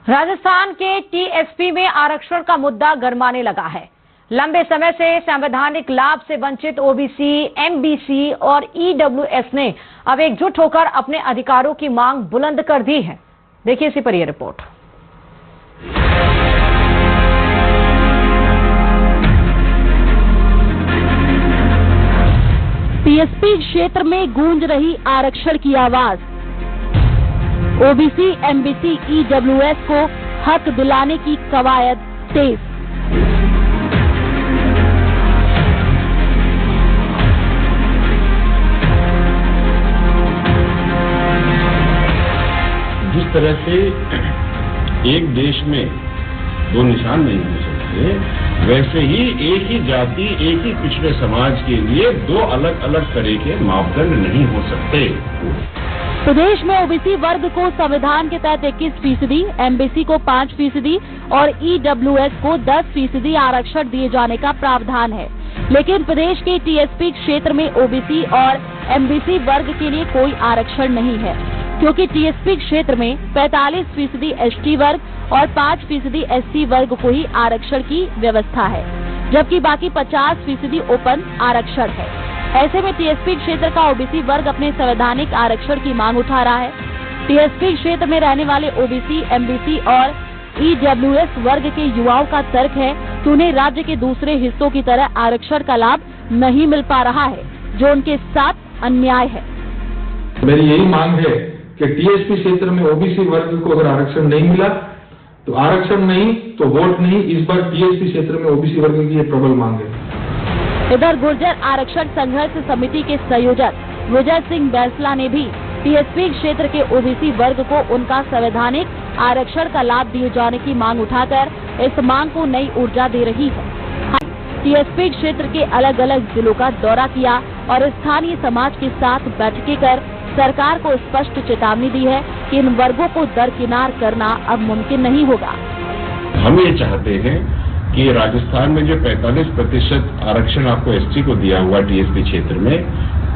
राजस्थान के टीएसपी में आरक्षण का मुद्दा गरमाने लगा है। लंबे समय से संवैधानिक लाभ से वंचित ओबीसी, एमबीसी और ईडब्ल्यूएस ने अब एकजुट होकर अपने अधिकारों की मांग बुलंद कर दी है। देखिए इसी पर यह रिपोर्ट। टीएसपी क्षेत्र में गूंज रही आरक्षण की आवाज। ओबीसी, एमबीसी, ईडब्ल्यूएस को हक दिलाने की कवायद तेज। जिस तरह से एक देश में दो निशान नहीं हो सकते, वैसे ही एक ही जाति, एक ही पिछड़े समाज के लिए दो अलग अलग तरह के मापदंड नहीं हो सकते। प्रदेश में ओबीसी वर्ग को संविधान के तहत 21%, एमबीसी को 5% और ईडब्ल्यूएस को 10% आरक्षण दिए जाने का प्रावधान है। लेकिन प्रदेश के टीएसपी क्षेत्र में ओबीसी और एमबीसी वर्ग के लिए कोई आरक्षण नहीं है, क्योंकि टीएसपी क्षेत्र में 45% एसटी वर्ग और 5% एससी वर्ग को ही आरक्षण की व्यवस्था है, जबकि बाकी 50% ओपन आरक्षण है। ऐसे में टीएसपी क्षेत्र का ओबीसी वर्ग अपने संवैधानिक आरक्षण की मांग उठा रहा है। टीएसपी क्षेत्र में रहने वाले ओबीसी, एमबीसी और ईडब्ल्यूएस वर्ग के युवाओं का तर्क है कि उन्हें राज्य के दूसरे हिस्सों की तरह आरक्षण का लाभ नहीं मिल पा रहा है, जो उनके साथ अन्याय है। मेरी यही मांग है कि टीएसपी क्षेत्र में ओबीसी वर्ग को अगर आरक्षण नहीं मिला तो आरक्षण नहीं तो वोट नहीं। इस बार टीएसपी क्षेत्र में ओबीसी वर्ग की ये प्रबल मांग है। इधर गुर्जर आरक्षण संघर्ष समिति के संयोजक विजय सिंह बैसला ने भी टीएसपी क्षेत्र के ओबीसी वर्ग को उनका संवैधानिक आरक्षण का लाभ दिए जाने की मांग उठाकर इस मांग को नई ऊर्जा दे रही है। टीएसपी क्षेत्र के अलग अलग जिलों का दौरा किया और स्थानीय समाज के साथ बैठकें कर सरकार को स्पष्ट चेतावनी दी है कि इन वर्गों को दरकिनार करना अब मुमकिन नहीं होगा। हम ये चाहते हैं कि राजस्थान में जो 45% आरक्षण आपको एसटी को दिया हुआ टीएसपी क्षेत्र में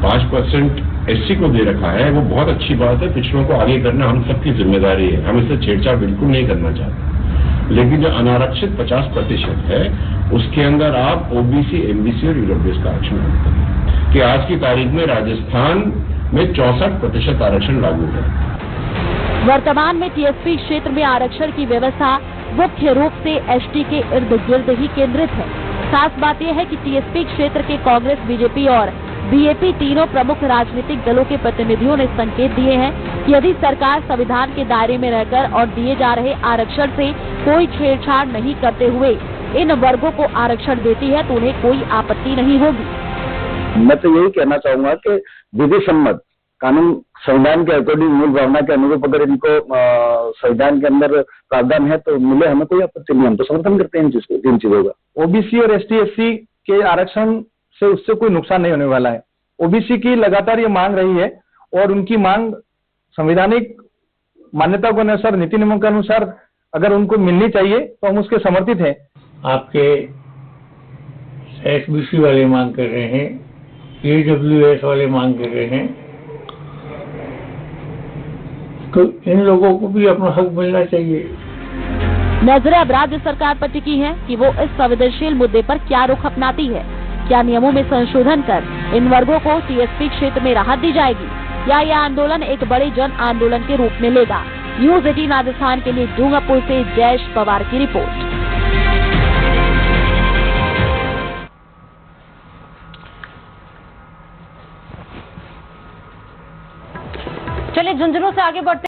5% एससी को दे रखा है, वो बहुत अच्छी बात है। पिछड़ों को आगे करना हम सबकी जिम्मेदारी है, हम इससे छेड़छाड़ बिल्कुल नहीं करना चाहते। लेकिन जो अनारक्षित 50% है, उसके अंदर आप ओबीसी, एमबीसी और ईडब्ल्यूएस का आरक्षण करते हैं कि आज की तारीख में राजस्थान में 64% आरक्षण लागू है। वर्तमान में टीएसपी क्षेत्र में आरक्षण की व्यवस्था मुख्य रूप से एसटी के इर्द गिर्द ही केंद्रित है। खास बात यह है कि टीएसपी क्षेत्र के कांग्रेस, बीजेपी और बीएपी तीनों प्रमुख राजनीतिक दलों के प्रतिनिधियों ने संकेत दिए हैं कि यदि सरकार संविधान के दायरे में रहकर और दिए जा रहे आरक्षण से कोई छेड़छाड़ नहीं करते हुए इन वर्गों को आरक्षण देती है तो उन्हें कोई आपत्ति नहीं होगी। मैं तो यही कहना चाहूंगा कि विधि सम्मत कानून संविधान के अकॉर्डिंग मूल भावना के अनुरूप अगर इनको संविधान के अंदर प्रावधान है तो मिले, हमें कोई आपत्ति नहीं। हम तो समर्थन करते हैं इन चीजों का। ओबीसी और एसटी एससी के आरक्षण से उससे कोई नुकसान नहीं होने वाला है। ओबीसी की लगातार ये मांग रही है और उनकी मांग संवैधानिक मान्यता के अनुसार, नीति नियमों के अनुसार अगर उनको मिलनी चाहिए तो हम उसके समर्थित हैं। आपके एसबीसी वाले मांग कर रहे हैं, ईडब्ल्यूएस वाले मांग कर रहे हैं, तो इन लोगों को भी अपना हक मिलना चाहिए। नजरें अब राज्य सरकार पर टिकी है कि वो इस संवेदनशील मुद्दे पर क्या रुख अपनाती है। क्या नियमों में संशोधन कर इन वर्गों को टीएसपी क्षेत्र में राहत दी जाएगी या यह आंदोलन एक बड़े जन आंदोलन के रूप में लेगा। न्यूज 18 राजस्थान के लिए डूंगरपुर से जयेश पवार की रिपोर्ट। चलिए झुंझुनू से आगे बढ़ते